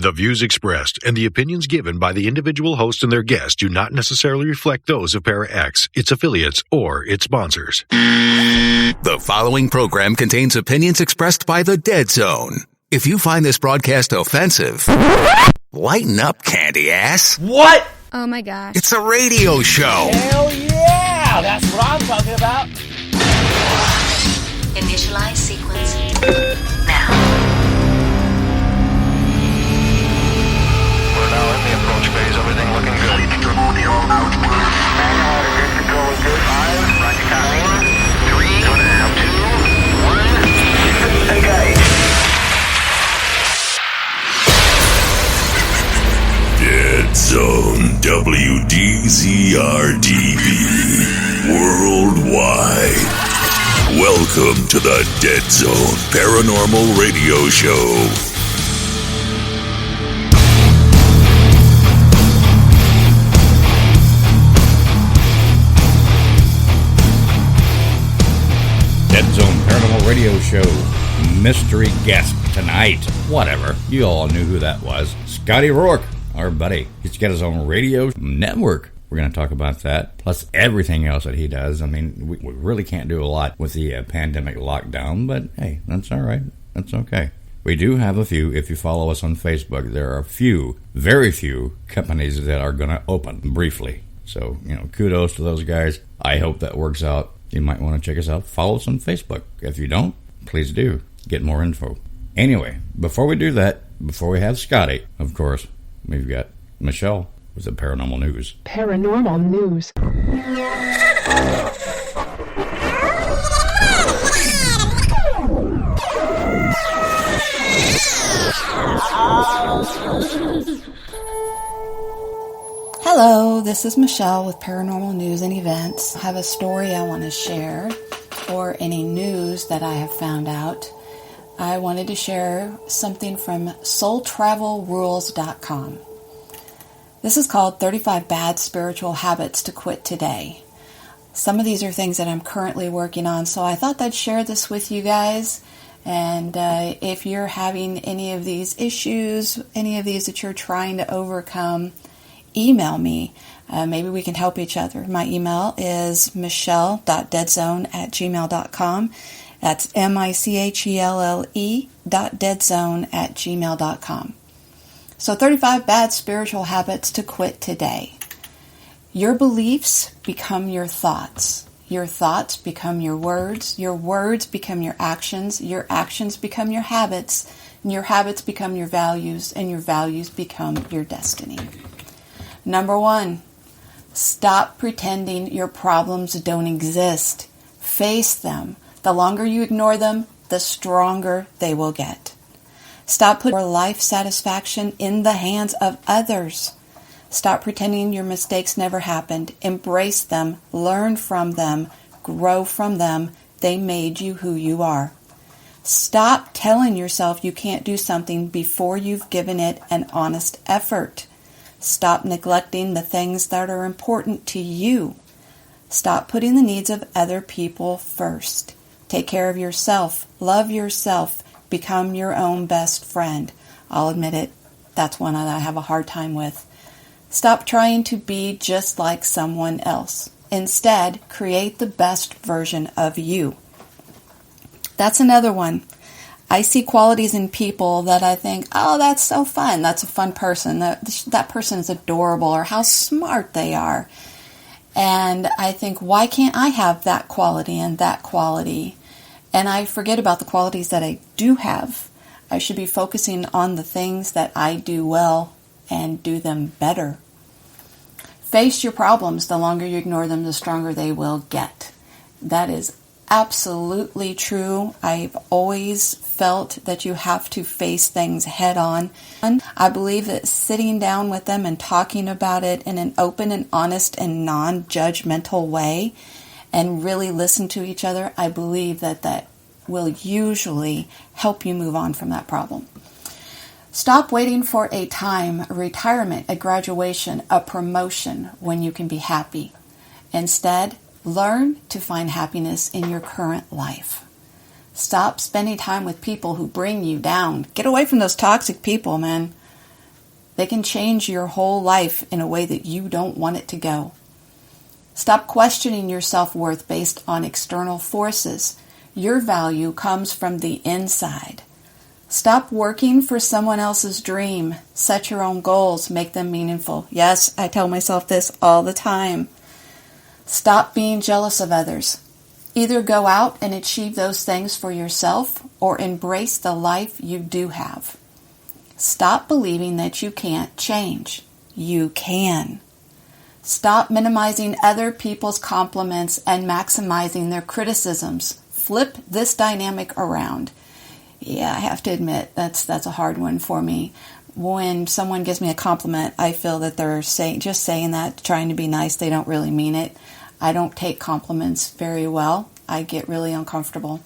The views expressed and the opinions given by the individual host and their guests do not necessarily reflect those of Para-X, its affiliates, or its sponsors. The following program contains opinions expressed by the Dead Zone. If you find this broadcast offensive, lighten up, candy ass. What? Oh my gosh. It's a radio show. Hell yeah! That's what I'm talking about. Initialize sequence now. We're now in the approach phase. Everything looking good. Manual good to go. Good. 5. Roger. Copy. 3. 2. 1. Engage. Dead Zone WDZRDB Worldwide. Welcome to the Dead Zone Paranormal Radio Show. Dead Zone Paranormal Radio Show. Mystery guest tonight. Whatever. You all knew who that was. Scotty Roerk, our buddy. He's got his own radio network. We're going to talk about that, plus everything else that he does. I mean, we really can't do a lot with the pandemic lockdown, but hey, that's all right. That's okay. We do have a few. If you follow us on Facebook, there are a few, very few companies that are going to open briefly. So, kudos to those guys. I hope that works out. You might want to check us out. Follow us on Facebook. If you don't, please do. Get more info. Anyway, before we do that, before we have Scotty, of course, we've got Michelle with the paranormal news. Paranormal news. Hello, this is Michelle with Paranormal News and Events. I have a story I want to share, or any news that I have found out. I wanted to share something from soultravelrules.com. This is called 35 Bad Spiritual Habits to Quit Today. Some of these are things that I'm currently working on, so I thought I'd share this with you guys. And if you're having any of these issues, any of these that you're trying to overcome, email me. Maybe we can help each other. My email is michelle.deadzone@gmail.com. That's michelle.deadzone@gmail.com. So 35 bad spiritual habits to quit today. Your beliefs become your thoughts. Your thoughts become your words become your actions become your habits, and your habits become your values, and your values become your destiny. Number 1, stop pretending your problems don't exist. Face them. The longer you ignore them, the stronger they will get. Stop putting your life satisfaction in the hands of others. Stop pretending your mistakes never happened. Embrace them, learn from them, grow from them. They made you who you are. Stop telling yourself you can't do something before you've given it an honest effort. Stop neglecting the things that are important to you. Stop putting the needs of other people first. Take care of yourself. Love yourself. Become your own best friend. I'll admit it, that's one that I have a hard time with. Stop trying to be just like someone else. Instead, create the best version of you. That's another one. I see qualities in people that I think, oh, that's so fun. That's a fun person. That person is adorable, or how smart they are. And I think, why can't I have that quality and that quality? And I forget about the qualities that I do have. I should be focusing on the things that I do well and do them better. Face your problems. The longer you ignore them, the stronger they will get. That is absolutely true. I've always felt that you have to face things head on. I believe that sitting down with them and talking about it in an open and honest and non-judgmental way and really listen to each other, I believe that will usually help you move on from that problem. Stop waiting for a time, a retirement, a graduation, a promotion when you can be happy. Instead, learn to find happiness in your current life. Stop spending time with people who bring you down. Get away from those toxic people, man. They can change your whole life in a way that you don't want it to go. Stop questioning your self-worth based on external forces. Your value comes from the inside. Stop working for someone else's dream. Set your own goals. Make them meaningful. Yes, I tell myself this all the time. Stop being jealous of others. Either go out and achieve those things for yourself or embrace the life you do have. Stop believing that you can't change. You can. Stop minimizing other people's compliments and maximizing their criticisms. Flip this dynamic around. Yeah, I have to admit, that's a hard one for me. When someone gives me a compliment, I feel that they're saying that, trying to be nice. They don't really mean it. I don't take compliments very well. I get really uncomfortable.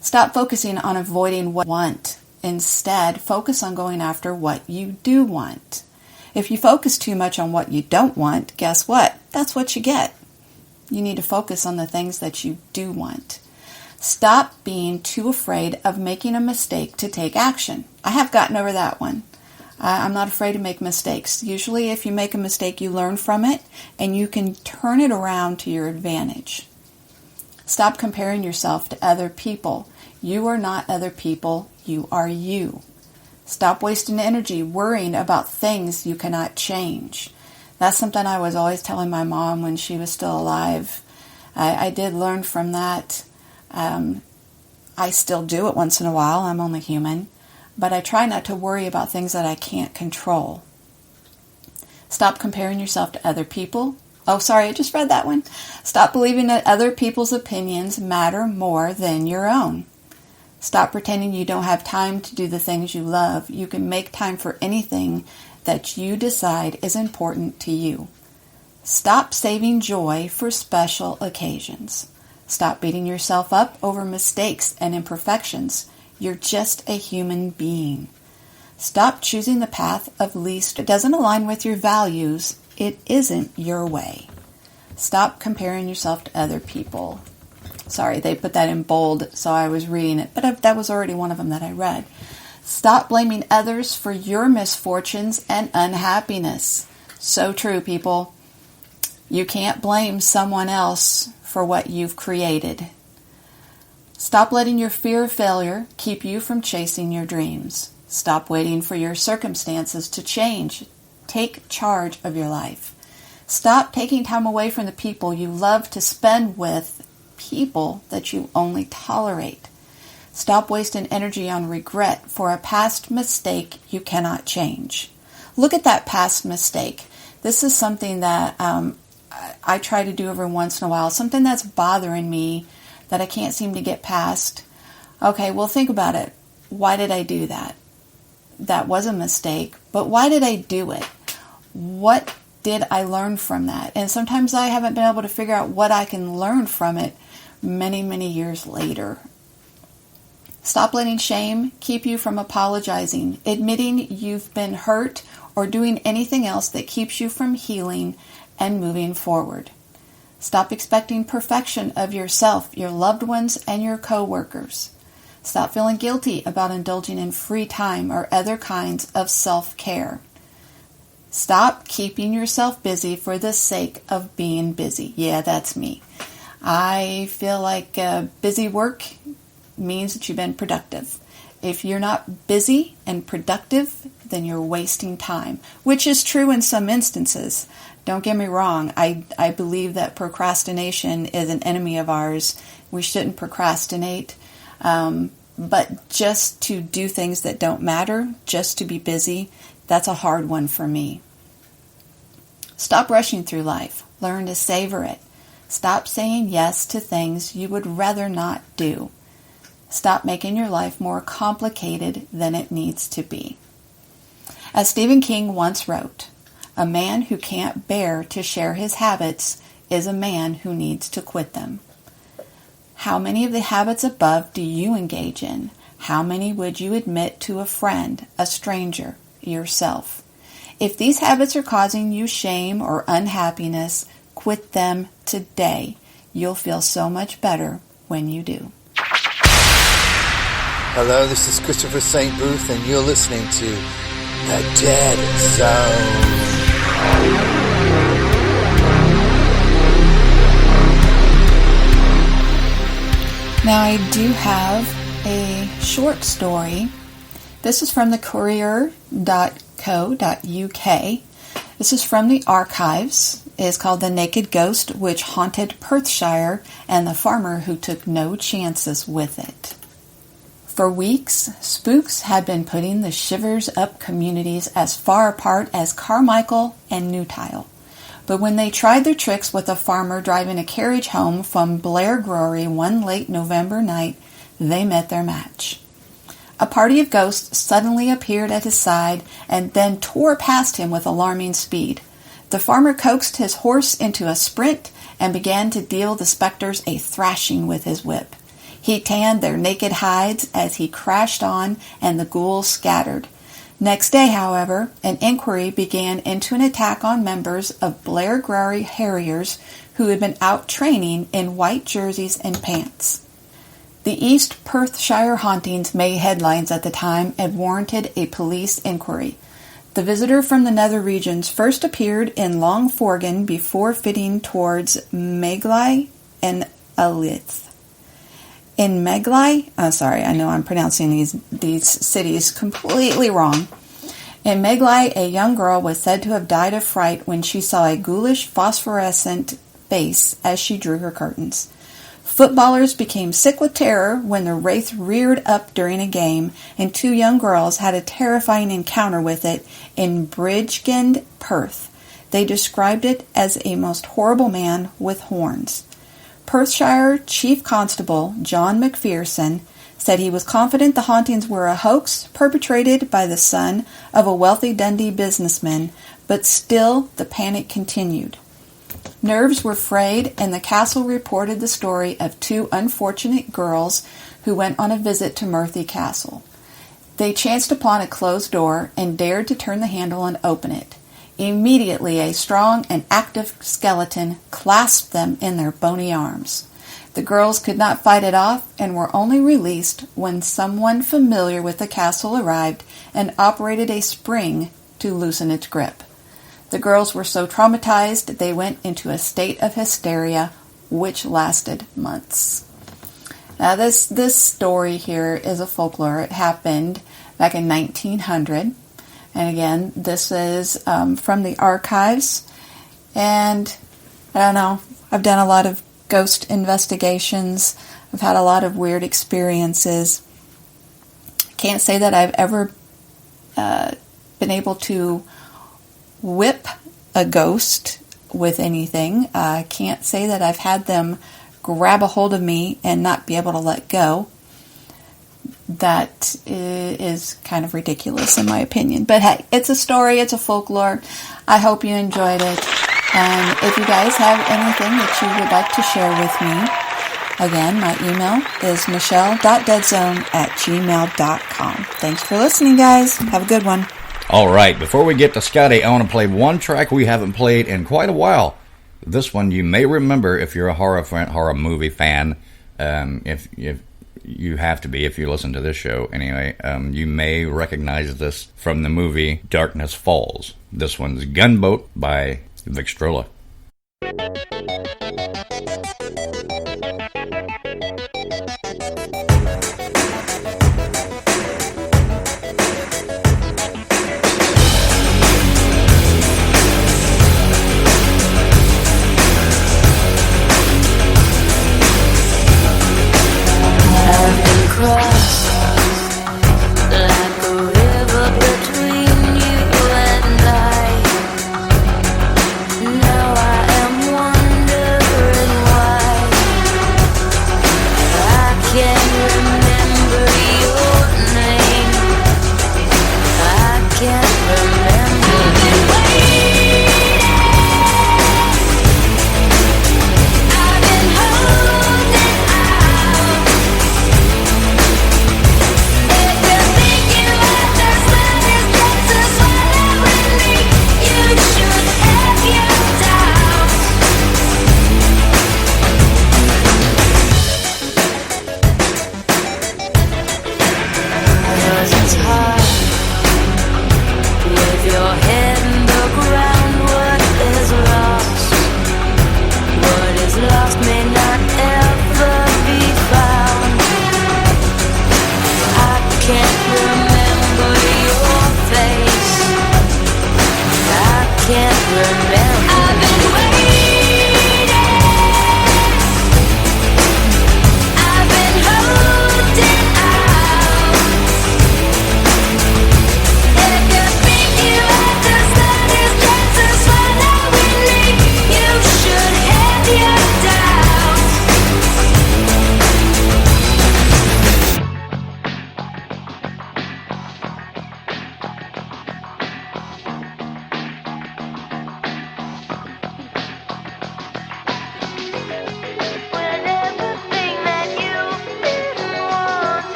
Stop focusing on avoiding what you want. Instead, focus on going after what you do want. If you focus too much on what you don't want, guess what? That's what you get. You need to focus on the things that you do want. Stop being too afraid of making a mistake to take action. I have gotten over that one. I'm not afraid to make mistakes. Usually if you make a mistake, you learn from it and you can turn it around to your advantage. Stop comparing yourself to other people. You are not other people. You are you. Stop wasting energy worrying about things you cannot change. That's something I was always telling my mom when she was still alive. I did learn from that. I still do it once in a while. I'm only human. But I try not to worry about things that I can't control. Stop comparing yourself to other people. Oh, sorry, I just read that one. Stop believing that other people's opinions matter more than your own. Stop pretending you don't have time to do the things you love. You can make time for anything that you decide is important to you. Stop saving joy for special occasions. Stop beating yourself up over mistakes and imperfections. You're just a human being. Stop choosing the path of least. It doesn't align with your values. It isn't your way. Stop comparing yourself to other people. Sorry, they put that in bold, so I was reading it, but that was already one of them that I read. Stop blaming others for your misfortunes and unhappiness. So true, people. You can't blame someone else for what you've created. Stop letting your fear of failure keep you from chasing your dreams. Stop waiting for your circumstances to change. Take charge of your life. Stop taking time away from the people you love to spend with people that you only tolerate. Stop wasting energy on regret for a past mistake you cannot change. Look at that past mistake. This is something that I try to do every once in a while, something that's bothering me that I can't seem to get past. Okay, well, think about it. Why did I do that? That was a mistake, but why did I do it? What did I learn from that? And sometimes I haven't been able to figure out what I can learn from it many, many years later. Stop letting shame keep you from apologizing, admitting you've been hurt, or doing anything else that keeps you from healing and moving forward. Stop expecting perfection of yourself, your loved ones, and your co-workers. Stop feeling guilty about indulging in free time or other kinds of self-care. Stop keeping yourself busy for the sake of being busy. Yeah, that's me. I feel like busy work means that you've been productive. If you're not busy and productive, then you're wasting time, which is true in some instances. Don't get me wrong. I believe that procrastination is an enemy of ours. We shouldn't procrastinate. But just to do things that don't matter, just to be busy, that's a hard one for me. Stop rushing through life. Learn to savor it. Stop saying yes to things you would rather not do. Stop making your life more complicated than it needs to be. As Stephen King once wrote, a man who can't bear to share his habits is a man who needs to quit them. How many of the habits above do you engage in? How many would you admit to a friend, a stranger, yourself? If these habits are causing you shame or unhappiness, quit them today. You'll feel so much better when you do. Hello, this is Christopher St. Booth, and you're listening to The Dead Zone. Now I do have a short story. This is from the courier.co.uk. This is from the archives. It is called The Naked Ghost Which Haunted Perthshire and the Farmer Who Took No Chances with It. For weeks, spooks had been putting the shivers up communities as far apart as Carmichael and Newtile. But when they tried their tricks with a farmer driving a carriage home from Blair Brewery one late November night, they met their match. A party of ghosts suddenly appeared at his side and then tore past him with alarming speed. The farmer coaxed his horse into a sprint and began to deal the specters a thrashing with his whip. He tanned their naked hides as he crashed on, and the ghouls scattered. Next day, however, an inquiry began into an attack on members of Blair Brewery Harriers who had been out training in white jerseys and pants. The East Perthshire hauntings made headlines at the time and warranted a police inquiry. The visitor from the nether regions first appeared in Long Forgan before fitting towards Meglai and Alith. In Meglai, I know I'm pronouncing these cities completely wrong. In Meglai, a young girl was said to have died of fright when she saw a ghoulish phosphorescent face as she drew her curtains. Footballers became sick with terror when the wraith reared up during a game, and two young girls had a terrifying encounter with it in Bridgend, Perth. They described it as a most horrible man with horns. Perthshire Chief Constable John McPherson said he was confident the hauntings were a hoax perpetrated by the son of a wealthy Dundee businessman, but still the panic continued. Nerves were frayed, and the castle reported the story of two unfortunate girls who went on a visit to Murphy Castle. They chanced upon a closed door and dared to turn the handle and open it. Immediately, a strong and active skeleton clasped them in their bony arms. The girls could not fight it off and were only released when someone familiar with the castle arrived and operated a spring to loosen its grip. The girls were so traumatized they went into a state of hysteria, which lasted months. Now, this story here is a folklore. It happened back in 1900. And again, this is from the archives. And I don't know, I've done a lot of ghost investigations. I've had a lot of weird experiences. Can't say that I've ever been able to whip a ghost with anything. I can't say that I've had them grab a hold of me and not be able to let go. That is kind of ridiculous in my opinion. But hey, it's a story, it's a folklore. I hope you enjoyed it. And if you guys have anything that you would like to share with me, again, my email is michelle.deadzone@gmail.com. Thanks for listening, guys. Have a good one. All right, before we get to Scotty, I want to play one track we haven't played in quite a while. This one you may remember if you're a horror movie fan. If you have to be if you listen to this show anyway. You may recognize this from the movie Darkness Falls. This one's Gunboat by Vic Strola. Cross like a river between you and I. Now I am one.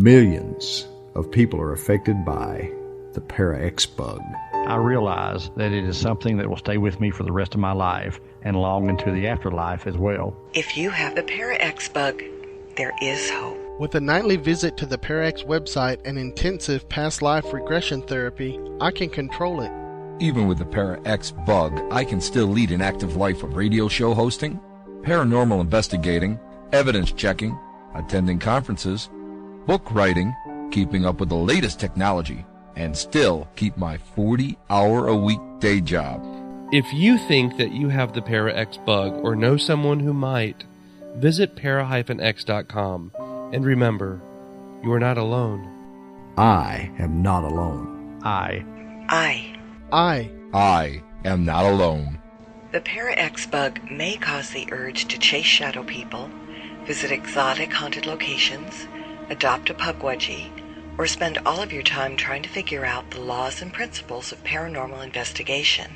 Millions of people are affected by the Para-X bug. I realize that it is something that will stay with me for the rest of my life and long into the afterlife as well. If you have the Para-X bug, there is hope. With a nightly visit to the Para-X website and intensive past life regression therapy, I can control it. Even with the Para-X bug, I can still lead an active life of radio show hosting, paranormal investigating, evidence checking, attending conferences, book writing, keeping up with the latest technology, and still keep my 40-hour-a-week day job. If you think that you have the Para-X bug or know someone who might, visit para-x.com. And remember, you are not alone. I am not alone. I am not alone. The Para-X bug may cause the urge to chase shadow people, visit exotic haunted locations, adopt a pugwudgie, or spend all of your time trying to figure out the laws and principles of paranormal investigation.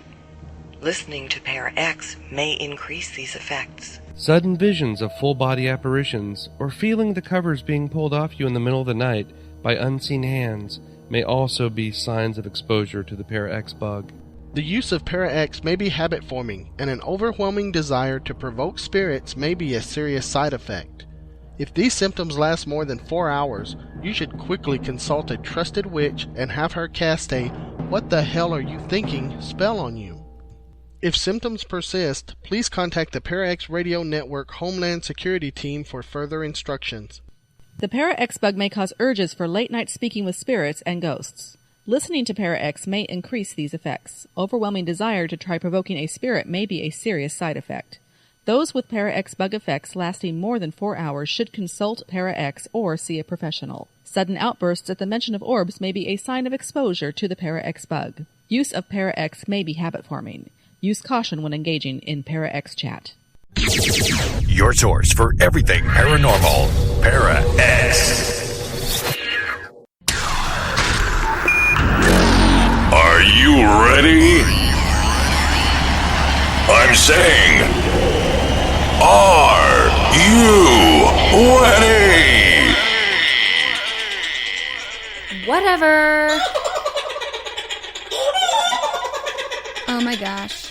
Listening to Para-X may increase these effects. Sudden visions of full-body apparitions, or feeling the covers being pulled off you in the middle of the night by unseen hands, may also be signs of exposure to the Para-X bug. The use of Para-X may be habit-forming, and an overwhelming desire to provoke spirits may be a serious side effect. If these symptoms last more than 4 hours, you should quickly consult a trusted witch and have her cast a "What the hell are you thinking?" spell on you. If symptoms persist, please contact the Para-X Radio Network Homeland Security Team for further instructions. The Para-X bug may cause urges for late-night speaking with spirits and ghosts. Listening to Para-X may increase these effects. Overwhelming desire to try provoking a spirit may be a serious side effect. Those with Para-X bug effects lasting more than 4 hours should consult Para-X or see a professional. Sudden outbursts at the mention of orbs may be a sign of exposure to the Para-X bug. Use of Para-X may be habit-forming. Use caution when engaging in Para-X chat. Your source for everything paranormal, Para-X. Are you ready? I'm saying, are you ready? Whatever. Oh my gosh.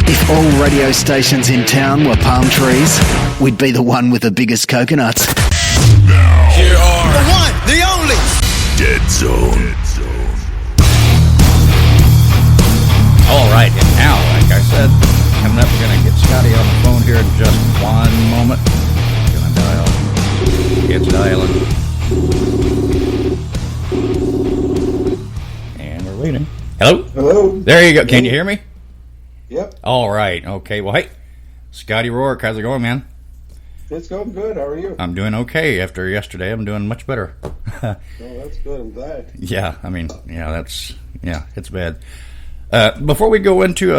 If all radio stations in town were palm trees, we'd be the one with the biggest coconuts. Here are the one, the only Dead Zone. All right, and now, like I said, coming up, we're going to get Scotty on the phone here in just one moment. Going to dial. It's dialing. And we're waiting. Hello? Hello. There you go. Can you hear me? Yep. All right. Okay. Well, hey, Scotty Roerk, how's it going, man? It's going good. How are you? I'm doing okay. After yesterday, I'm doing much better. Oh, that's good. I'm glad. Yeah. I mean, it's bad. Before we go into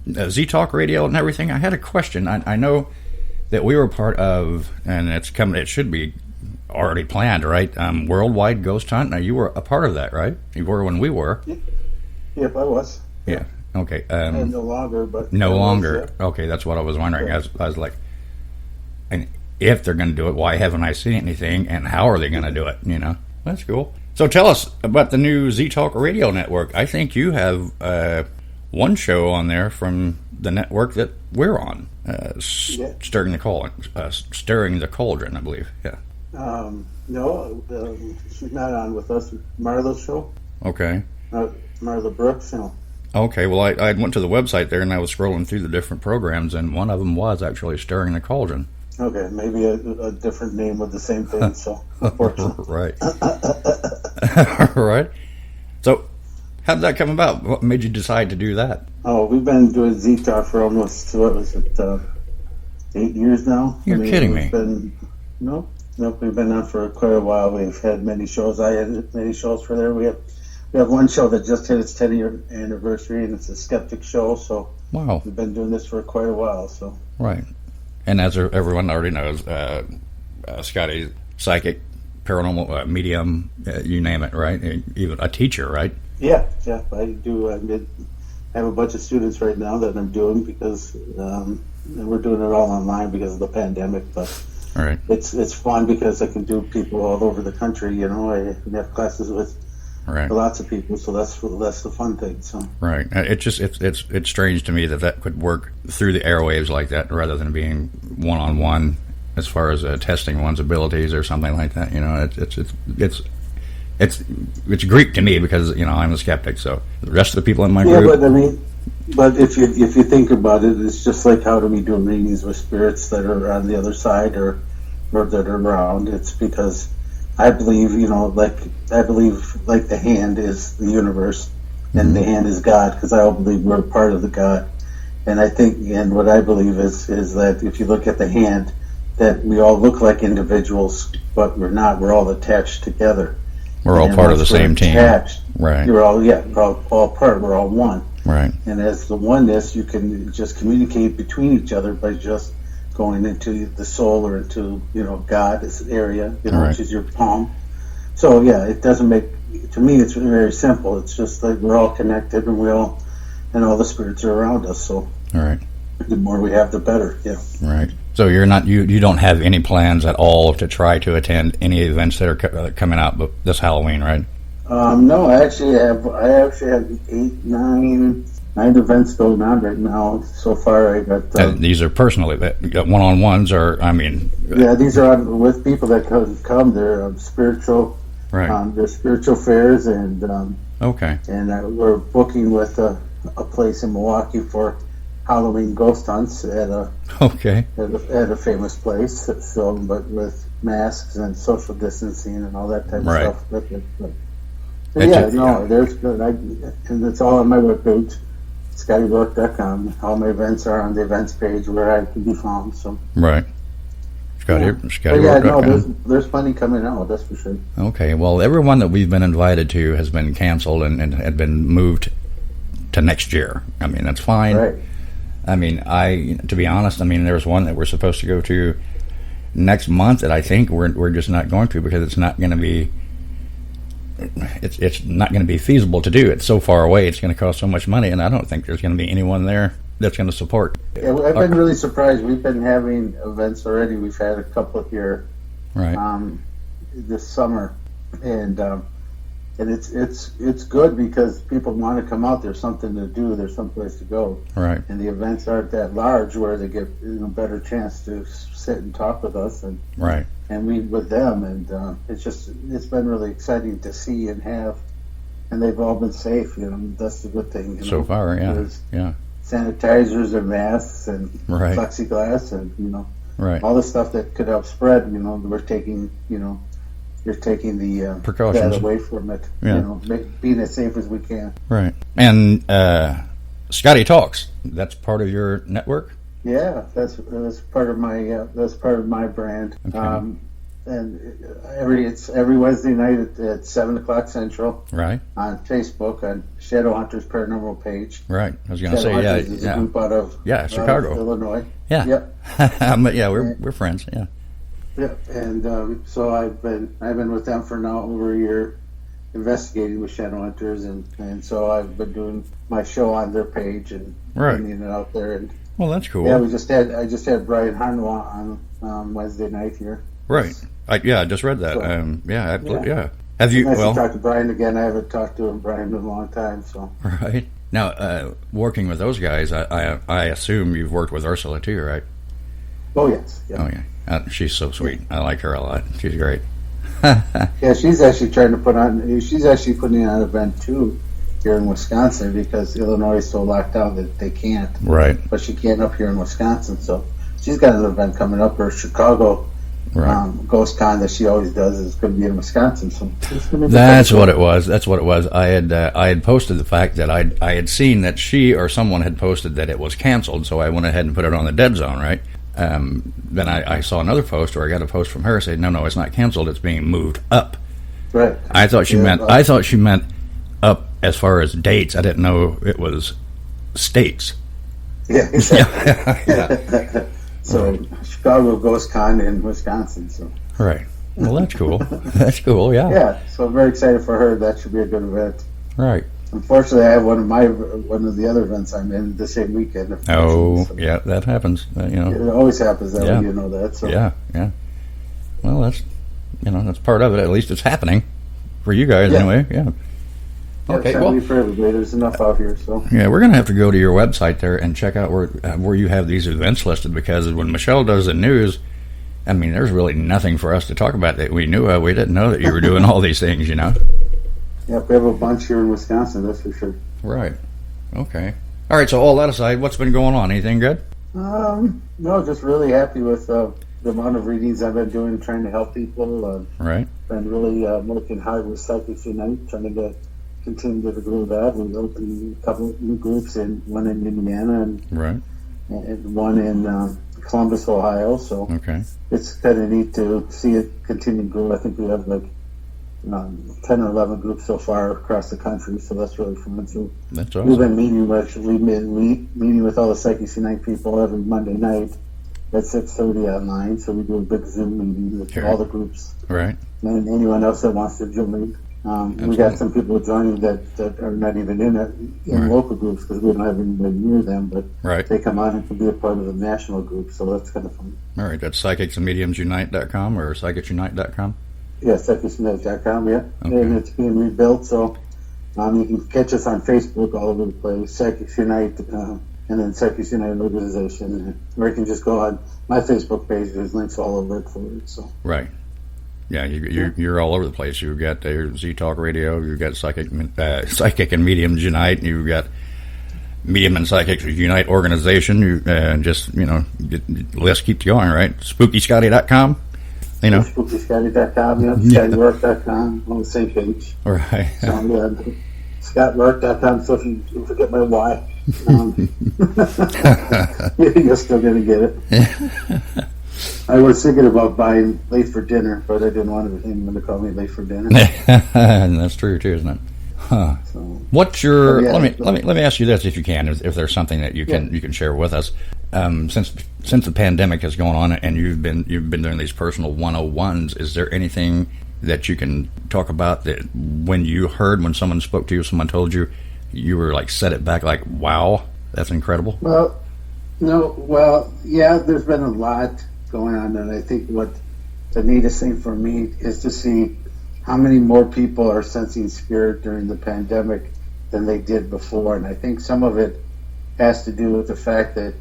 ZTalkRadio and everything, I had a question. I know that we were part of, and it's coming. It should be already planned, right? Worldwide Ghost Hunt. Now, you were a part of that, right? You were when we were. Yep, I was. Yeah. Okay. And no longer, but no longer. Yeah. Okay, that's what I was wondering. Yeah. I was like, and if they're going to do it, why haven't I seen anything? And how are they going to do it? You know, that's cool. So tell us about the new ZTalk Radio Network. I think you have one show on there from the network that we're on, Stirring the Cauldron, I believe. Yeah. No, she's not on with us. Marla's show. Okay. Marla Brooks, you know. Okay, well, I went to the website there and I was scrolling through the different programs, and one of them was actually Stirring the Cauldron. Okay, maybe a different name with the same thing, so unfortunately. Right. Right. So, how did that come about? What made you decide to do that? Oh, we've been doing ZTalk for almost, 8 years now? You're kidding me. Nope, we've been on for quite a while. We've had many shows. I had many shows for there. We have one show that just hit its 10-year anniversary, and it's a skeptic show, so wow. We've been doing this for quite a while. So right. And as everyone already knows, Scotty, psychic, paranormal, medium, you name it, right? Even a teacher, right? Yeah. I do I have a bunch of students right now that I'm doing because we're doing it all online because of the pandemic. But right. It's fun because I can do people all over the country. You know, I can have classes with lots of people, so that's the fun thing. So right. It's strange to me that could work through the airwaves like that rather than being one-on-one as far as testing one's abilities or something like that. You know, it's Greek to me because, you know, I'm a skeptic. So the rest of the people in my group. But I mean, if you think about it, it's just like how do we do readings with spirits that are on the other side or that are around? It's because I believe, you know, like the hand is the universe and the hand is God, because I believe we're part of the God. And I think, and what I believe is that if you look at the hand, that we all look like individuals, but we're not. We're all attached together. We're all part of the same team. Right. We're all part. We're all one. Right. And as the oneness, you can just communicate between each other by just going into the soul or into, you know, God's area, you know, which is your palm. So yeah, it doesn't make, to me, it's very simple. It's just like we're all connected and all the spirits are around us. So the more we have, the better. Yeah. Right. So you're not you don't have any plans at all to try to attend any events that are coming out this Halloween, right? No, I actually have 9 events going on right now. So far, I got. These are personal events. You got one-on-ones, or I mean. Yeah, these are with people that come. They're spiritual. Right. They're spiritual fairs, and okay. And we're booking with a place in Milwaukee for Halloween ghost hunts at a famous place. So, but with masks and social distancing and all that type of stuff with it. But there's good. And it's all on my webpage, ScottyRoerk.com. All my events are on the events page where I can be found. So right. Scotty Roerk. There's plenty coming out, that's for sure. Okay, well, everyone that we've been invited to has been canceled and had been moved to next year. I mean, that's fine. Right. I mean, to be honest, I mean, there's one that we're supposed to go to next month that I think we're just not going to because it's not going to be. It's not going to be feasible to do. It's so far away. It's going to cost so much money, and I don't think there's going to be anyone there that's going to support. Yeah, I've been really surprised. We've been having events already. We've had a couple here, this summer, and it's good because people want to come out. There's something to do. There's someplace to go. Right. And the events aren't that large where they get a better chance to sit and talk with us and meet with them. And it's been really exciting to see and have. And they've all been safe. You know, that's the good thing. So far, yeah. There's yeah. sanitizers and masks and plexiglass and all the stuff that could help spread. You know, we're taking you're taking the precautions that away from it. Yeah. You know, being as safe as we can. Right. And Scotty Talks. That's part of your network. Yeah, that's part of my brand. Okay. And every Wednesday night at 7:00 Central. Right. On Facebook on Shadow Hunters Paranormal page. Right. I was going to say is a group out of Chicago, Illinois. Yeah. Yep. We're friends. Yeah. Yeah, and so I've been with them for now over a year, investigating with Shadow Hunters, and so I've been doing my show on their page and putting it out there. And well, that's cool. Yeah, I just had Brian Hanwa on Wednesday night here. Right. I just read that. So, Have you? Nice to talk to Brian again. I haven't talked to Brian in a long time. So. Right. Now, working with those guys, I assume you've worked with Ursula too, right? Oh yes. Yeah. Oh yeah. She's so sweet. I like her a lot. She's great. Yeah, she's actually putting on an event too here in Wisconsin because Illinois is so locked down that they can't. Right. But she can't up here in Wisconsin, so she's got an event coming up. Her Chicago Ghost Con that she always does is going to be in Wisconsin. So that's what it was. That's what it was. I had posted the fact that I had seen that she or someone had posted that it was canceled, so I went ahead and put it on the Dead Zone, right? Then I saw another post, or I got a post from her saying, "No, it's not canceled. It's being moved up." Right. I thought she meant up as far as dates. I didn't know it was states. Yeah. Exactly. Yeah. So Chicago Ghost Con in Wisconsin. So. Right. Well, that's cool. That's cool. Yeah. Yeah. So I'm very excited for her. That should be a good event. Right. Unfortunately, I have one of the other events I'm in the same weekend. Oh, so. Yeah, that happens. It always happens that way, you know that. So. Yeah. Well, that's part of it. At least it's happening for you guys anyway. Yeah. Okay. Well, for everybody, there's enough out here. So. Yeah, we're going to have to go to your website there and check out where you have these events listed, because when Michelle does the news, I mean, there's really nothing for us to talk about that we knew of. We didn't know that you were doing all these things, Yeah, we have a bunch here in Wisconsin, that's for sure. Right. Okay. All right, so all that aside, what's been going on? Anything good? No, just really happy with the amount of readings I've been doing, trying to help people. Right. Been really working hard with Psychics Unite, trying to continue to grow that. We opened a couple of new groups, one in Indiana and one in Columbus, Ohio. So it's kind of neat to see it continue to grow. I think we have 10 or 11 groups so far across the country, so that's really fun. So that's awesome. We've been meeting with all the Psychics Unite people every Monday night at 6:30 online. So we do a big Zoom meeting with all the groups, right? And anyone else that wants to join. We got some people joining that are not even in local groups, because we don't have anybody near them, but they come on and can be a part of the national group, so that's kind of fun. All right, that's psychicsandmediumsunite.com or psychicsunite.com? Yeah, psychicsunite.com, yeah. Okay. And it's being rebuilt, so you can catch us on Facebook all over the place, Psychics Unite, and then Psychics Unite Organization, or you can just go on my Facebook page. There's links all over it for it. So. Right. Yeah, you're all over the place. You've got your ZTalkRadio, you've got Psychic and Mediums Unite, you've got Medium and Psychics Unite Organization, the list keeps going, right? SpookyScotty.com, SpookyScotty.com, ScottyRoerk.com, on the same page. Right. So, ScottRoerk.com, so if you forget my Y, you're still going to get it. I was thinking about buying Late for Dinner, but I didn't want anyone to call me Late for Dinner. That's true too, isn't it? Huh. So, what's your? Let me ask you this, if you can, if there's something that you can share with us. Since the pandemic has gone on and you've been doing these personal 101s, is there anything that you can talk about that when someone spoke to you, someone told you, you were like set it back, like, wow, that's incredible? Yeah, there's been a lot going on, and I think what the neatest thing for me is to see how many more people are sensing spirit during the pandemic than they did before. And I think some of it has to do with the fact that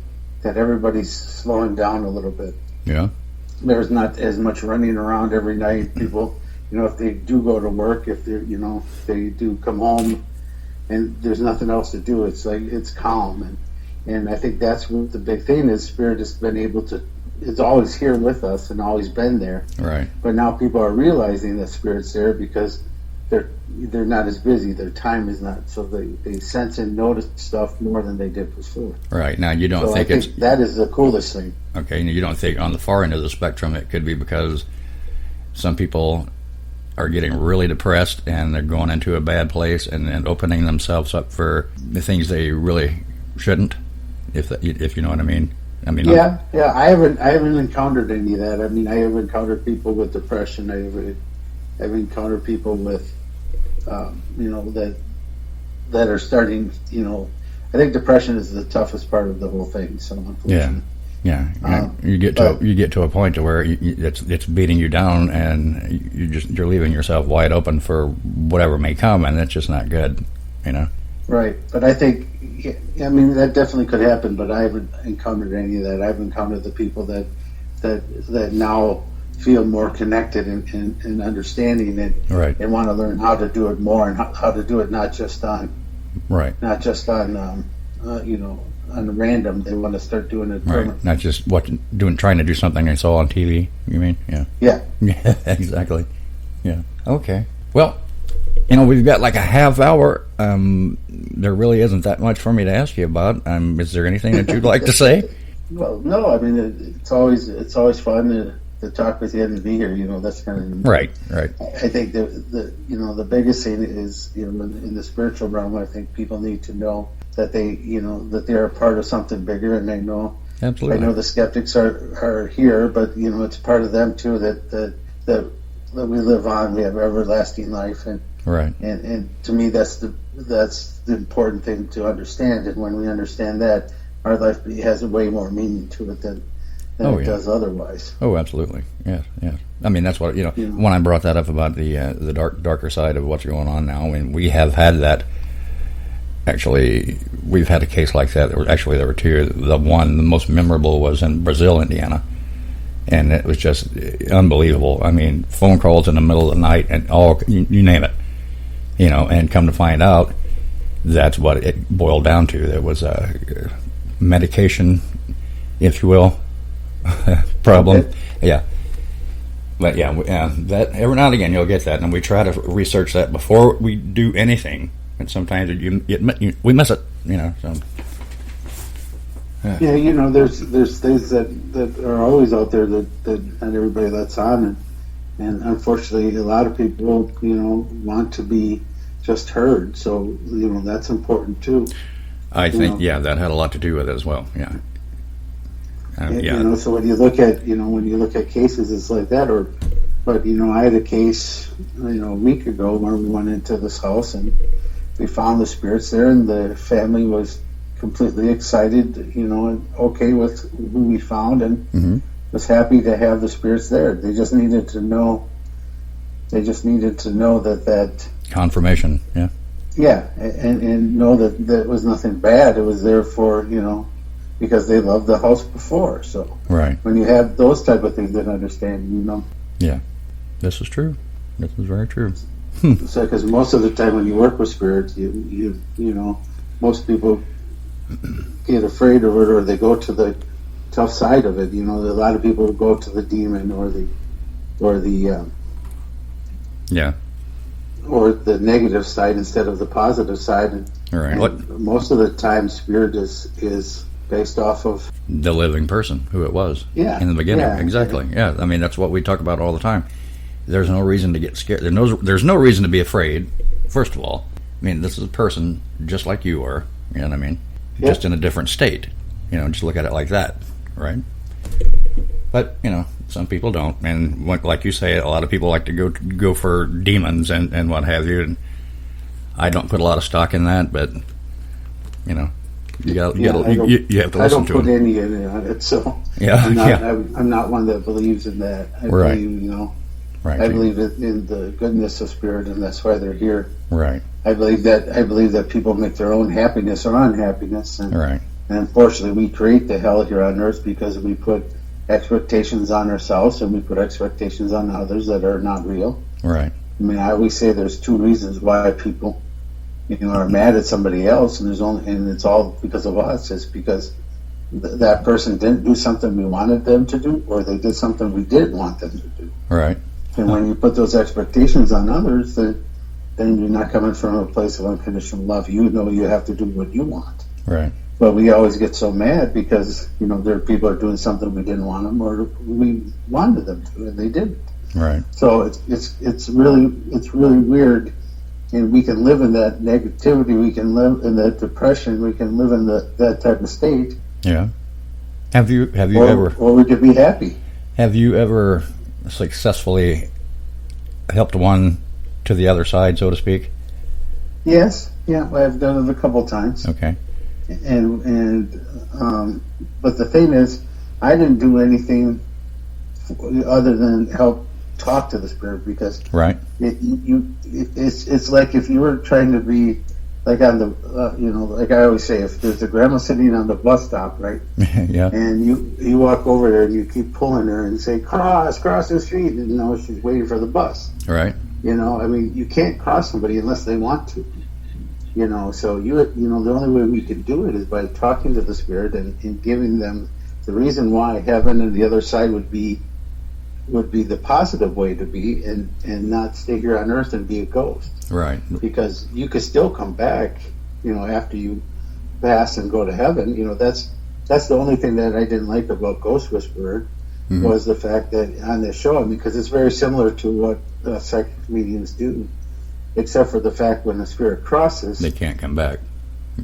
everybody's slowing down a little bit. Yeah. There's not as much running around every night. People, if they do go to work, if they're, they do come home and there's nothing else to do, it's like, it's calm. And I think that's what the big thing is. Spirit has been able to, it's always here with us and always been there. Right. But now people are realizing that Spirit's there because they're not as busy. Their time is not, so they sense and notice stuff more than they did before. Right. Now, you don't think it's... that is the coolest thing. Okay, and you don't think on the far end of the spectrum it could be because some people are getting really depressed and they're going into a bad place and opening themselves up for the things they really shouldn't, if you know what I mean. Yeah. I haven't encountered any of that. I have encountered people with depression. I've encountered people with, that are starting. I think depression is the toughest part of the whole thing. So unfortunately, yeah. You get to a point to where it's beating you down, and you're leaving yourself wide open for whatever may come, and that's just not good. Right, but I think, that definitely could happen, but I haven't encountered any of that. I've encountered the people that now feel more connected and understanding it, right, and want to learn how to do it more and how to do it not just on on random. They want to start doing it permanently. Right, not just trying to do something they saw on TV. You mean? Yeah, exactly. Yeah. Okay. Well, we've got like a half hour. There really isn't that much for me to ask you about. Is there anything that you'd like to say? Well, no. It's always fun to talk with you and to be here. That's kind of right. I think the biggest thing is in the spiritual realm. I think people need to know that that they're a part of something bigger, and they know. Absolutely. I know the skeptics are here, but it's part of them too that we live on. We have everlasting life, and Right. And to me, that's the important thing to understand. And when we understand that, our life has a way more meaning to it than it does otherwise. Oh, absolutely. Yeah, yeah. I mean, that's what, when I brought that up about the darker side of what's going on now, I mean, we have had that. Actually, we've had a case like that. There were two. The most memorable was in Brazil, Indiana. And it was just unbelievable. I mean, phone calls in the middle of the night and all, you name it. And come to find out, that's what it boiled down to. There was a medication, if you will, problem. Okay. Yeah. But that every now and again you'll get that, and we try to research that before we do anything. And sometimes we miss it, So. Yeah, there's things that are always out there that not everybody lets on, and unfortunately, a lot of people, want to be just heard. So, that's important too. I think, that had a lot to do with it as well. Yeah. So when you look at cases, it's like that. But I had a case, a week ago where we went into this house and we found the spirits there, and the family was completely excited, and okay with who we found, and was happy to have the spirits there. They just needed to know. that confirmation. Yeah. Yeah, and know that it was nothing bad. It was there for because they loved the house before. So right. When you have those type of things, then understand. Yeah, this is true. This is very true. So, because most of the time when you work with spirits, you most people get afraid of it, or they go to the tough side of it. A lot of people go to the demon or the negative side instead of the positive side. And most of the time, spirit is based off of the living person, who it was. Yeah, in the beginning. Yeah, exactly. Yeah, I mean that's what we talk about all the time. There's no reason to get scared. There's no reason to be afraid. First of all, I mean, this is a person just like you are. You know what I mean? Yep. Just in a different state. Just look at it like that, right? But some people don't, and like you say, a lot of people like to go for demons and what have you. And I don't put a lot of stock in that, but you have to listen to them. I don't put any on it, so I'm not one that believes in that. I believe, Right. I believe in the goodness of spirit, and that's why they're here. Right. I believe that people make their own happiness or unhappiness, and unfortunately, we create the hell here on earth because we put expectations on ourselves and we put expectations on others that are not real. Right. I mean, I always say there's two reasons why people, are mad at somebody else, and it's all because of us. It's because that person didn't do something we wanted them to do, or they did something we didn't want them to do. Right. And when you put those expectations on others, then you're not coming from a place of unconditional love. You have to do what you want. Right. But we always get so mad because there are people are doing something we didn't want them, or we wanted them to, and they didn't. Right. So it's really weird, and we can live in that negativity. We can live in that depression. We can live in that type of state. Yeah. Have you ever? Or we could be happy. Have you ever successfully helped one to the other side, so to speak? Yes. Yeah, I've done it a couple times. Okay. But the thing is, I didn't do anything other than help talk to the spirit, because it's like if you were trying to be like on the like I always say, if there's a grandma sitting on the bus stop, right? Yeah. And you walk over there and you keep pulling her and say cross the street, and she's waiting for the bus. Right. I mean, you can't cross somebody unless they want to. So the only way we can do it is by talking to the spirit and giving them the reason why heaven and the other side would be the positive way to be, and not stay here on earth and be a ghost. Right. Because you could still come back, after you pass and go to heaven. That's the only thing that I didn't like about Ghost Whisperer was the fact that on this show, because it's very similar to what psychic mediums do. Except for the fact when the spirit crosses, they can't come back.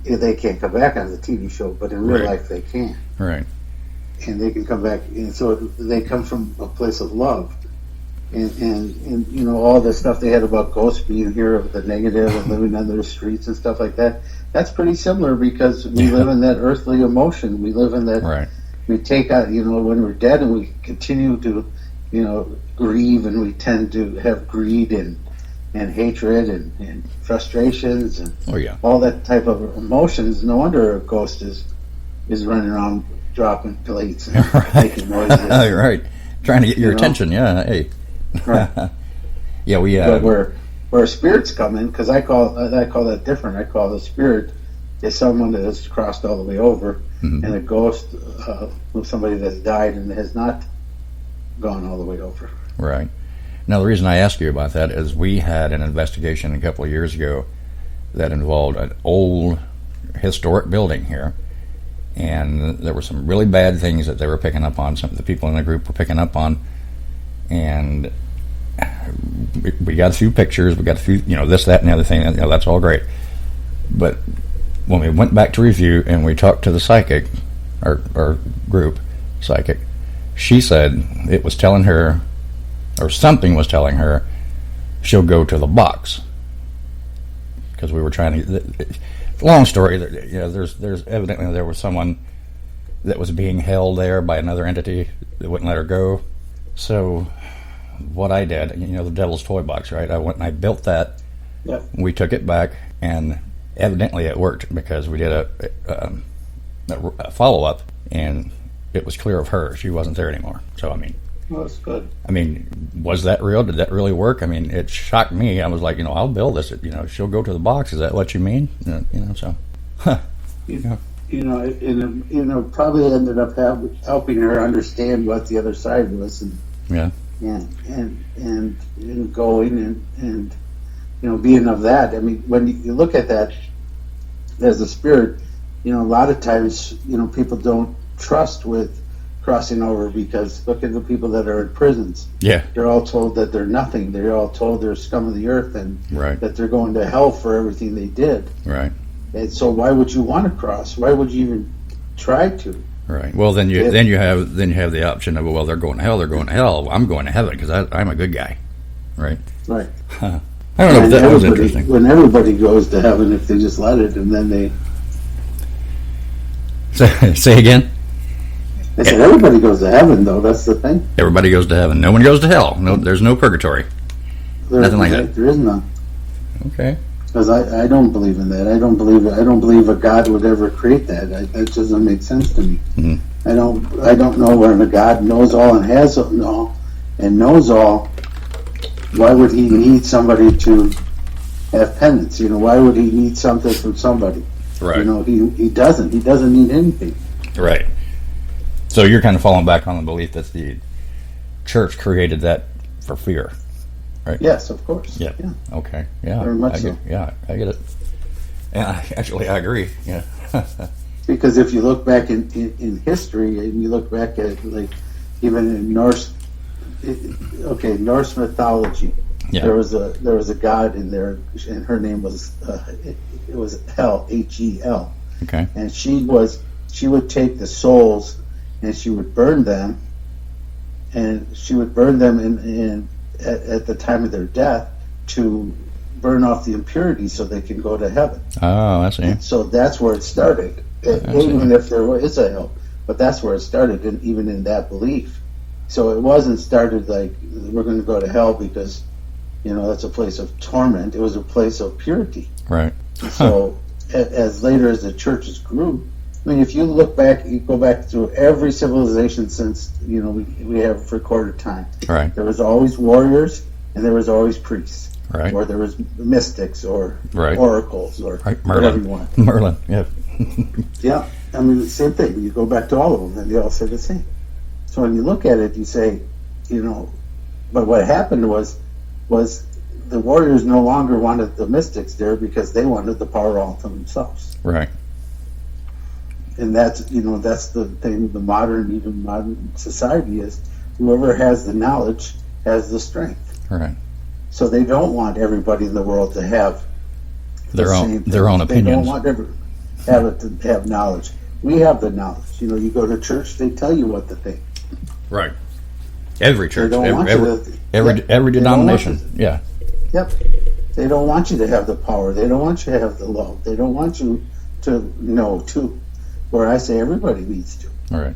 They can't come back on the TV show, but in real life they can. Right. And they can come back, and so they come from a place of love. and you know, all the stuff they had about ghosts being here, of the negative and living under the streets and stuff like that. That's pretty similar, because we live in that earthly emotion. We live in that. Right. We take out, you know, when we're dead, and we continue to, you know, grieve, and we tend to have greed and hatred and frustrations and all that type of emotions. No wonder a ghost is running around dropping plates and making noises. Right. Trying to get your attention. Yeah. Hey. Right. Yeah. We. But where spirits come in, because I call that different. I call the spirit is someone that has crossed all the way over, and a ghost was somebody that's died and has not gone all the way over. Right. Now, the reason I ask you about that is we had an investigation a couple of years ago that involved an old historic building here, and there were some really bad things that they were picking up on. Some of the people in the group were picking up on, and we got a few pictures, we got a few, you know, this, that, and the other thing, you know, that's all great. But when we went back to review and we talked to the psychic, our group psychic, she said it was telling her, or something was telling her, she'll go to the box. Because we were trying to, long story, you know, there's evidently there was someone that was being held there by another entity that wouldn't let her go. So what I did, you know, the devil's toy box, right? I went and I built that. Yep. We took it back, and evidently it worked, because we did a follow-up, and it was clear of her. She wasn't there anymore. So, I mean... Well, that's good. I mean, was that real? Did that really work? I mean, it shocked me. I was like, you know, I'll build this. You know, she'll go to the box. Is that what you mean? You know, so... Huh. You know, probably ended up helping her understand what the other side was, and and going and you know, being of that. I mean, when you look at that as a spirit, you know, a lot of times, you know, people don't trust with crossing over, because look at the people that are in prisons. Yeah, they're all told that they're nothing. They're all told they're scum of the earth, and that they're going to hell for everything they did. Right. And so, why would you want to cross? Why would you even try to? Right. Well, then you have the option of, well, they're going to hell. They're going to hell. Well, I'm going to heaven because I'm a good guy. Right. Right. Huh. I don't know if that was interesting. When everybody goes to heaven, if they just let it, and then they say again. I said everybody goes to heaven, though. That's the thing. Everybody goes to heaven. No one goes to hell. No, there's no purgatory. Nothing like that. There is none. Okay. Because I don't believe in that. I don't believe a God would ever create that. That doesn't make sense to me. Mm-hmm. I don't know when a God knows all and has all and knows all. Why would he need somebody to have penance? You know, why would he need something from somebody? Right. You know, he doesn't. He doesn't need anything. Right. So you're kind of falling back on the belief that the church created that for fear, right? Yes, of course. Yeah. Okay. Yeah. Very much so. I get it. Yeah, actually, I agree. Yeah. Because if you look back in history, and you look back at, like, even in Norse mythology, there was a god in there, and her name was it was Hel, Hel. Okay. And she would take the souls, and she would burn them, and she would burn them at the time of their death to burn off the impurities so they can go to heaven. Oh, I see. And so that's where it started. Even if there is a hell, but that's where it started, and even in that belief. So it wasn't started like we're going to go to hell because, you know, that's a place of torment. It was a place of purity. Right. So as later as the churches grew, I mean, if you look back, you go back through every civilization since, you know, we have recorded time. Right. There was always warriors, and there was always priests. Right. Or there was mystics, or right. oracles, or whatever you want. Merlin, yeah. Yeah, I mean, the same thing. You go back to all of them, and they all say the same. So when you look at it, you say, you know, but what happened was the warriors no longer wanted the mystics there because they wanted the power all to themselves. Right. And that's, you know, that's the thing. The modern society is whoever has the knowledge has the strength. Right. So they don't want everybody in the world to have their own opinions. They don't want to have knowledge. We have the knowledge. You know, you go to church, they tell you what to think. Right. Every church, every denomination. Yeah. Yep. They don't want you to have the power. They don't want you to have the love. They don't want you to know to. Where I say everybody needs to. All right.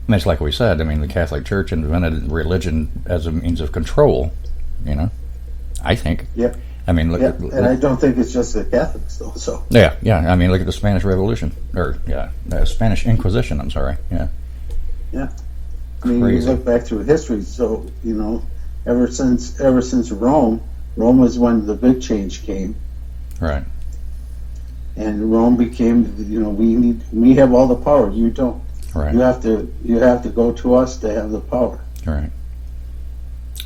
And it's like we said. I mean, the Catholic Church invented religion as a means of control. You know, I think. Yep. I mean, look. And I don't think it's just the Catholics, though. So. Yeah. I mean, look at the Spanish Revolution, or the Spanish Inquisition. I'm sorry. Yeah. Yeah. I mean, you look back through history. So ever since Rome was when the big change came. Right. And Rome became, we have all the power. You don't. Right. You have to go to us to have the power. Right.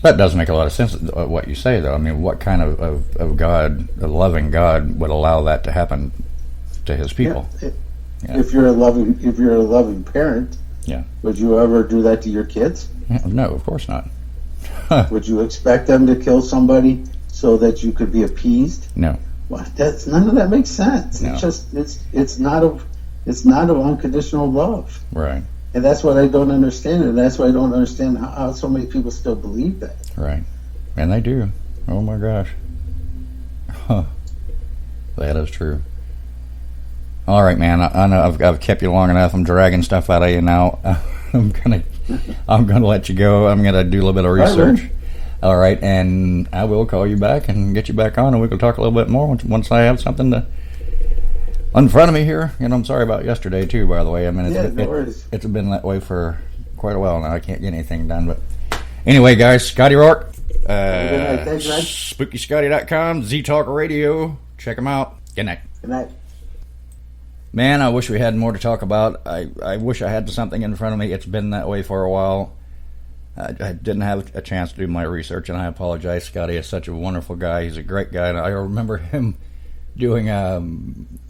That does make a lot of sense, what you say, though. I mean, what kind of God, a loving God, would allow that to happen to His people? Yeah. If you're a loving parent, would you ever do that to your kids? No, of course not. Would you expect them to kill somebody so that you could be appeased? No. Well, none of that makes sense. No. It's just it's not an unconditional love. Right. And that's what I don't understand, and that's why I don't understand how so many people still believe that. Right. And they do. Oh my gosh. Huh. That is true. All right, man. I know I've kept you long enough. I'm dragging stuff out of you now. I'm gonna let you go. I'm gonna do a little bit of research. Right, all right, and I will call you back and get you back on, and we can talk a little bit more once I have something in front of me here. I'm sorry about yesterday too, by the way. I mean, it's been that way for quite a while now. I can't get anything done, but anyway, guys, Scotty Roerk, SpookyScotty.com, ZTalkRadio. Check them out. Good night. Good night. Man, I wish we had more to talk about. I wish I had something in front of me. It's been that way for a while. I didn't have a chance to do my research, and I apologize. Scotty is such a wonderful guy. He's a great guy, and I remember him doing a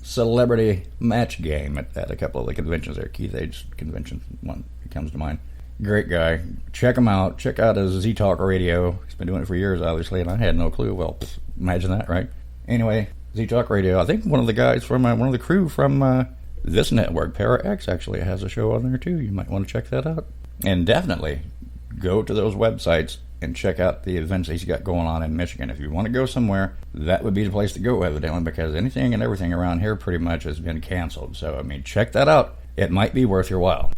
celebrity match game at a couple of the conventions there. Keith Age convention, one comes to mind. Great guy. Check him out. Check out his Z-Talk Radio. He's been doing it for years, obviously, and I had no clue. Well, imagine that, right? Anyway, Z-Talk Radio. I think one of the guys from one of the crew from this network, ParaX, actually has a show on there too. You might want to check that out. And definitely go to those websites and check out the events he's got going on in Michigan. If you want to go somewhere, that would be the place to go, evidently, because anything and everything around here pretty much has been canceled. So, I mean, check that out. It might be worth your while.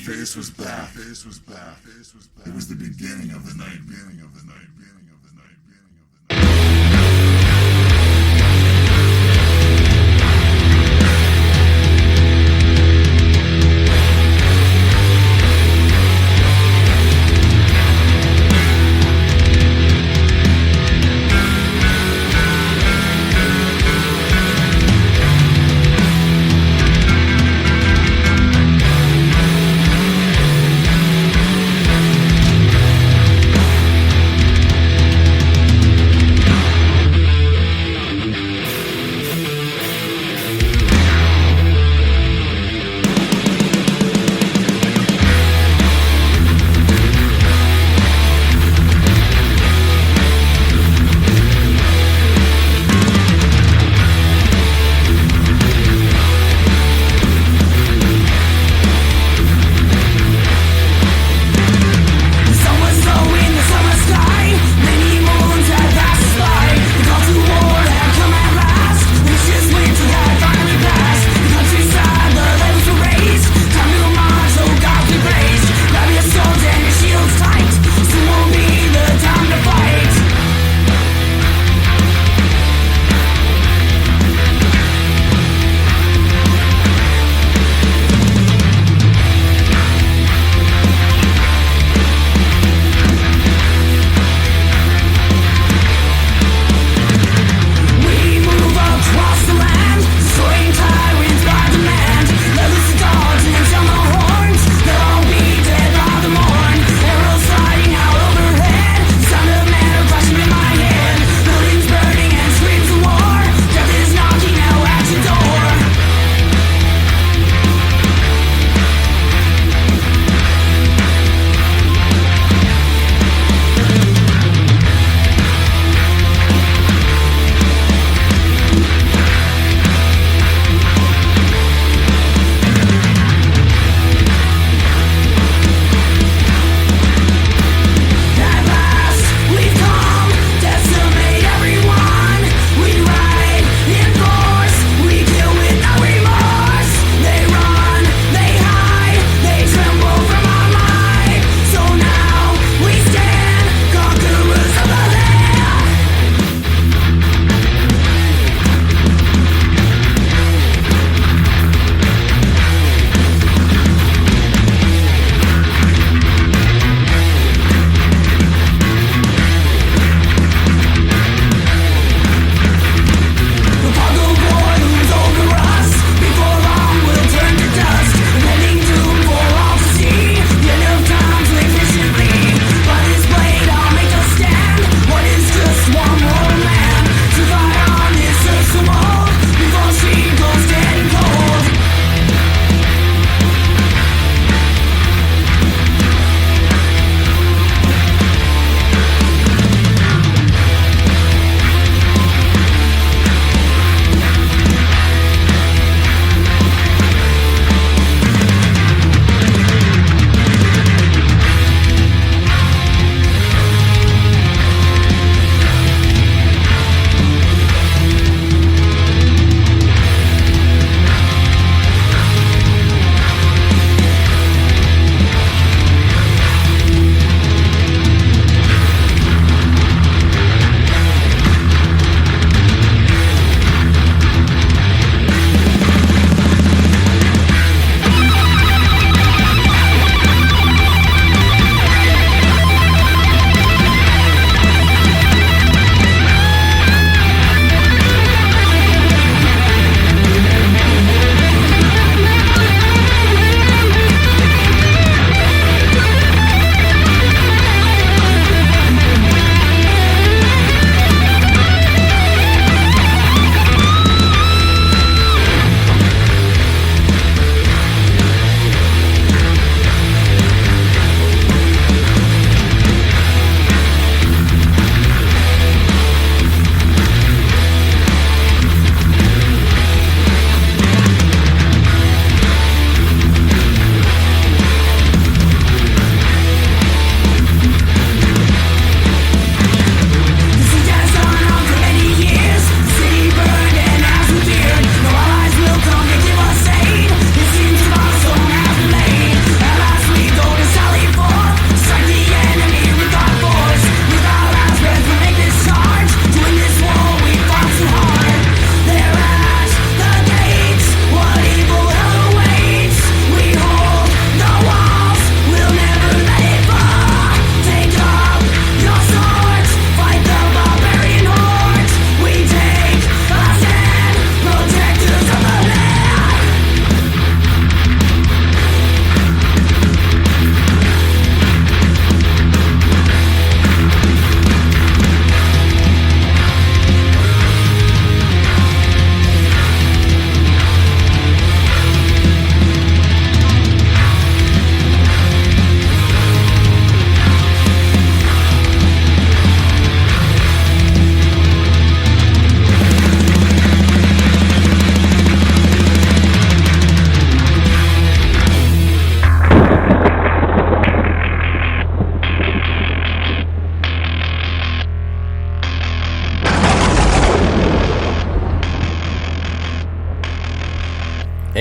face was back. It was the beginning of the night.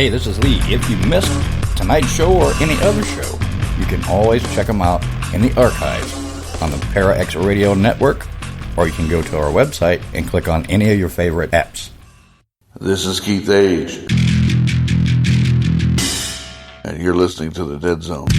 Hey, this is Lee. If you missed tonight's show or any other show, you can always check them out in the archives on the ParaX Radio Network, or you can go to our website and click on any of your favorite apps. This is Keith Age, and you're listening to The Dead Zone.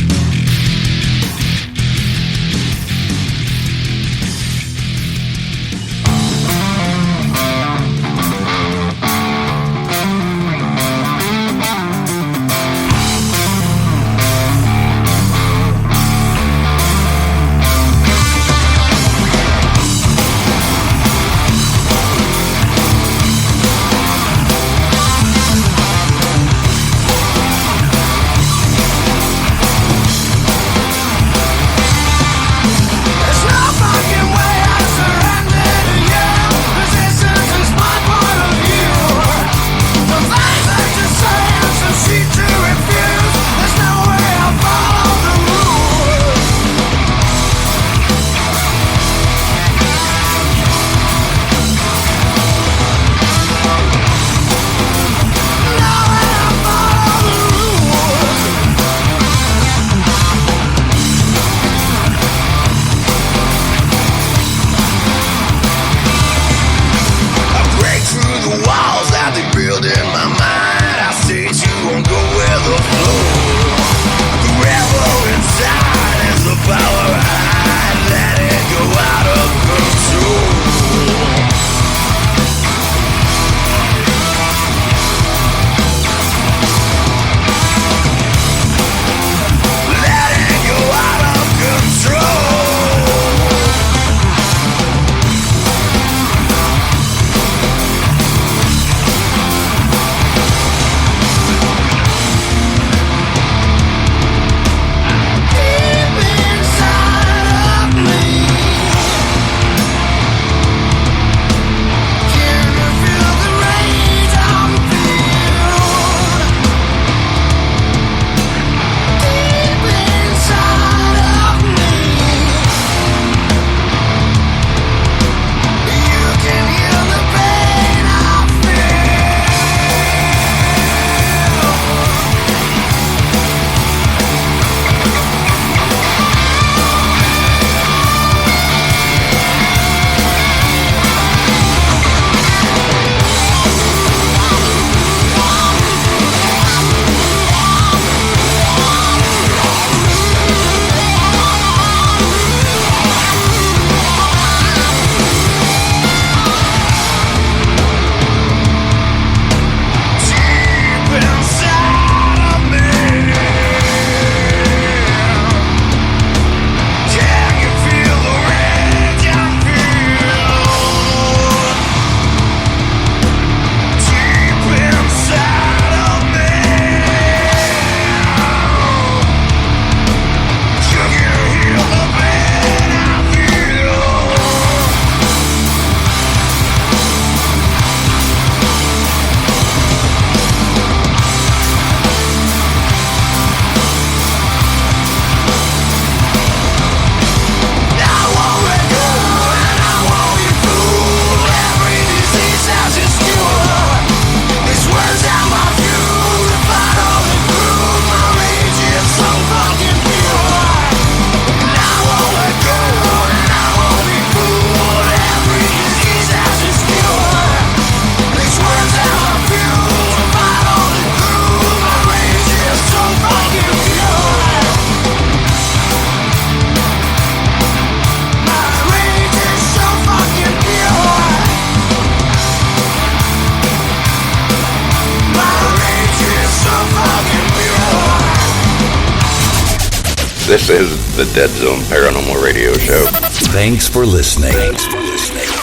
This is the Dead Zone Paranormal Radio Show. Thanks for listening.